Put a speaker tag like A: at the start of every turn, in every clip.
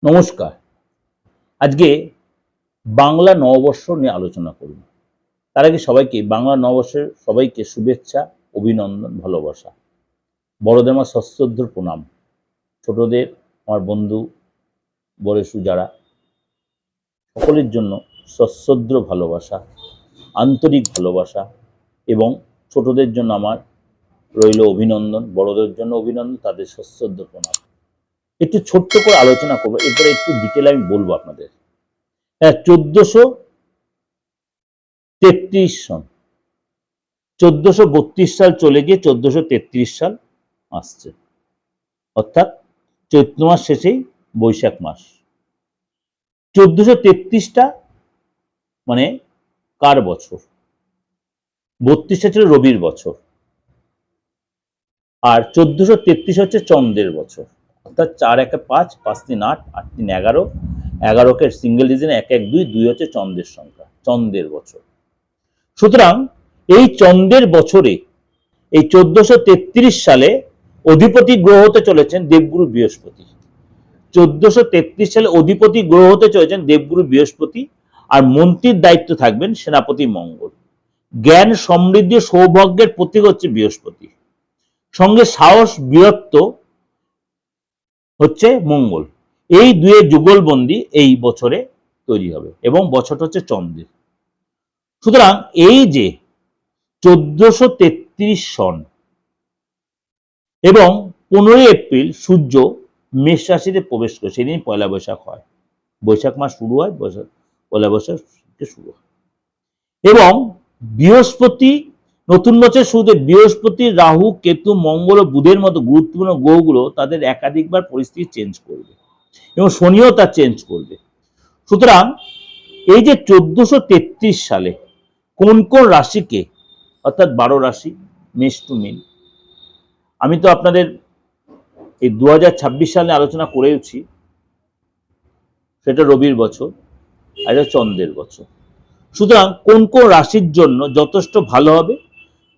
A: নমস্কার। আজকে বাংলা নববর্ষ নিয়ে আলোচনা করব। তার আগে সবাইকে বাংলা নববর্ষের সবাইকে শুভেচ্ছা, অভিনন্দন, ভালোবাসা। বড়দের আমার সশ্রদ্ধ প্রণাম। ছোটদের আমার বন্ধু বয়সী যারা সকলের জন্য সশ্রদ্ধ ভালোবাসা, আন্তরিক ভালোবাসা এবং ছোটদের জন্য আমার রইল অভিনন্দন, বড়দের জন্য অভিনন্দন, তাদের সশ্রদ্ধ প্রণাম। একটু ছোট্ট করে আলোচনা করবো, এরপরে একটু ডিটেল আমি বলবো আপনাদের। 1433 সন, 1432 সাল চলে গিয়ে 1433 সাল আসছে, অর্থাৎ চৈত্র মাস শেষেই বৈশাখ মাস। 1433টা মানে কার বছর? 32টা ছিল রবির বছর, আর 1433 হচ্ছে চন্দ্রের বছর, অর্থাৎ 4 1 5, 5 3 8, 8 3 11, 11কে সিঙ্গেল ডিজিটে 1 1 2, 2 হচ্ছে চন্দ্রের সংখ্যা, চন্দ্রের বছর। সুতরাং এই চন্দ্রের বছরে এই 1433 সালে অধিপতি গ্রহ হতে চলেছেন দেবগুরু বৃহস্পতি। 1433 সালে অধিপতি গ্রহ হতে চলেছেন দেবগুরু বৃহস্পতি, আর মন্ত্রীর দায়িত্ব থাকবেন সেনাপতি মঙ্গল। জ্ঞান, সমৃদ্ধি, সৌভাগ্যের প্রতীক হচ্ছে বৃহস্পতি, সঙ্গে সাহস, বীরত্ব হচ্ছে মঙ্গল। এই দুয়ের যুগলবন্দি এই বছরে তৈরি হবে এবং বছরটা হচ্ছে চন্দ্রের। সুতরাং এই যে 1433 সন এবং 15 এপ্রিল সূর্য মেষ রাশিতে প্রবেশ করে, সেদিন পয়লা বৈশাখ হয়। বৈশাখ মাস শুরু হয়, পয়লা বৈশাখ শুরু হয়। এবং বৃহস্পতি, নতুন বছর শুরুতে বৃহস্পতি, রাহু, কেতু, মঙ্গল ও বুধের মতো গুরুত্বপূর্ণ গ্রহগুলো তাদের একাধিকবার পরিস্থিতি চেঞ্জ করবে এবং শনিও তা চেঞ্জ করবে। সুতরাং এই যে 1433 সালে কোন কোন রাশিকে, অর্থাৎ 12 রাশি মেষ টু মীন, আমি তো আপনাদের এই 2026 সালে আলোচনা করেওছি, সেটা রবির বছর আর এটা চন্দ্রের বছর। সুতরাং কোন কোন রাশির জন্য যথেষ্ট ভালো হবে,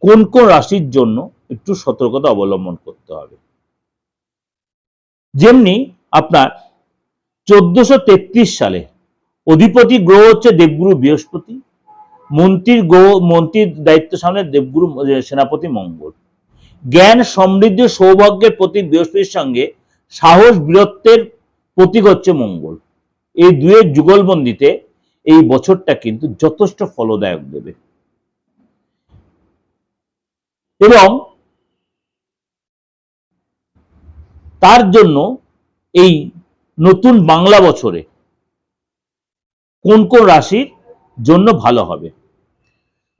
A: কোন কোন রাশির জন্য একটু সতর্কতা অবলম্বন করতে হবে। যেমনি আপনার 1433 সালে অধিপতি গ্রহ হচ্ছে দেবগুরু বৃহস্পতি, মন্ত্রীর দায়িত্ব সামনে দেবগুরু সেনাপতি মঙ্গল। জ্ঞান, সমৃদ্ধি, সৌভাগ্যের প্রতীক বৃহস্পতির সঙ্গে সাহস, বীরত্বের প্রতীক হচ্ছে মঙ্গল। এই দুয়ের যুগলবন্দিতে এই বছরটা কিন্তু যথেষ্ট ফলদায়ক দেবে। এবং তার জন্য এই নতুন বাংলা বছরে কোন কোন রাশির জন্য ভালো হবে,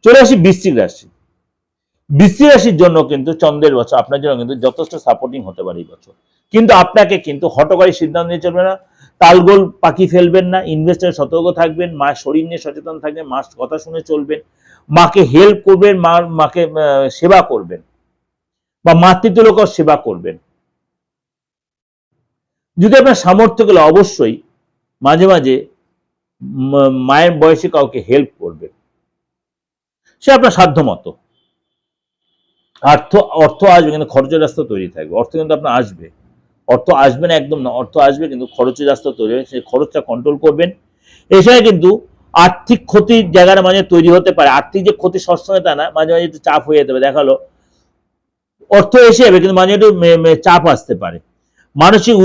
A: চলে আসি বৃশ্চিক রাশি। বৃশ্চিক রাশির জন্য কিন্তু চন্দ্রের বছর আপনার জন্য কিন্তু যথেষ্ট সাপোর্টিং হতে পারে এই বছর। কিন্তু আপনাকে কিন্তু হঠকারী সিদ্ধান্ত নিয়ে চলবে না, তালগোল পাকি ফেলবেন না, ইনভেস্টারে সতর্ক থাকবেন, মায়ের শরীর নিয়ে সচেতন থাকবেন, মার কথা শুনে চলবেন, মাকে হেল্প করবেন, মাকে সেবা করবেন বা মাতৃতুল্যকর সেবা করবেন। যদি আপনার সামর্থ্য গেলে অবশ্যই মাঝে মাঝে মায়ের বয়সে কাউকে হেল্প করবেন, সে আপনার সাধ্য মতো। অর্থ আসবে, কিন্তু খরচের রাস্তা তৈরি থাকবে। অর্থ কিন্তু আপনার আসবে, অর্থ আসবে না একদম না, অর্থ আসবে, কিন্তু খরচের রাস্তা তৈরি হবে, সেই খরচটা কন্ট্রোল করবেন। এছাড়া কিন্তু আর্থিক ক্ষতির জায়গার মাঝে তৈরি হতে পারে। আর্থিক যে ক্ষতি সবসময় তা না, মাঝে মাঝে একটু চাপ হয়ে যেতে পারে। দেখালো অর্থ এসে যাবে, কিন্তু মাঝে একটু চাপ আসতে পারে, মানসিক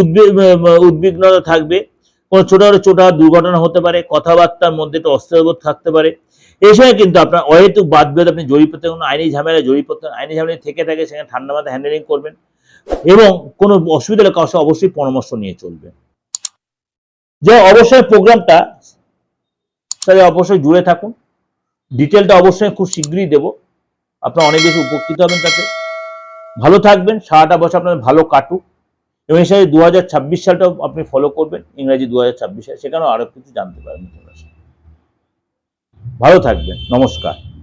A: উদ্বিগ্নতা থাকবে, কোনো ছোট দুর্ঘটনা হতে পারে, কথাবার্তার মধ্যে একটু অস্থিরবোধ থাকতে পারে। এই সময় কিন্তু আপনার অহেতুক বাদ বিবাদ আপনি জড়িয়ে পড়তে, কোনো আইনি ঝামেলায় জড়িয়ে পড়তে, আইনি ঝামেলা থেকে থাকে, সেখানে ঠান্ডা মাথায় হ্যান্ডেলিং করবেন এবং কোনো অসুবিধা হলে কারোর সাথে অবশ্যই পরামর্শ নিয়ে চলবেন। যে অবশ্যই প্রোগ্রামটা তাহলে অবশ্যই জুড়ে থাকুন, ডিটেলটা অবশ্যই খুব শীঘ্রই দেব, আপনারা অনেক বেশি উপকৃত হবেন তাতে। ভালো থাকবেন, সারাটা বছর আপনাদের ভালো কাটুক এবং এই সাথে 2026 সালটাও আপনি ফলো করবেন, ইংরেজি 2026 সাল, সেখানেও আরো কিছু জানতে পারবেন। ভালো থাকবেন, নমস্কার।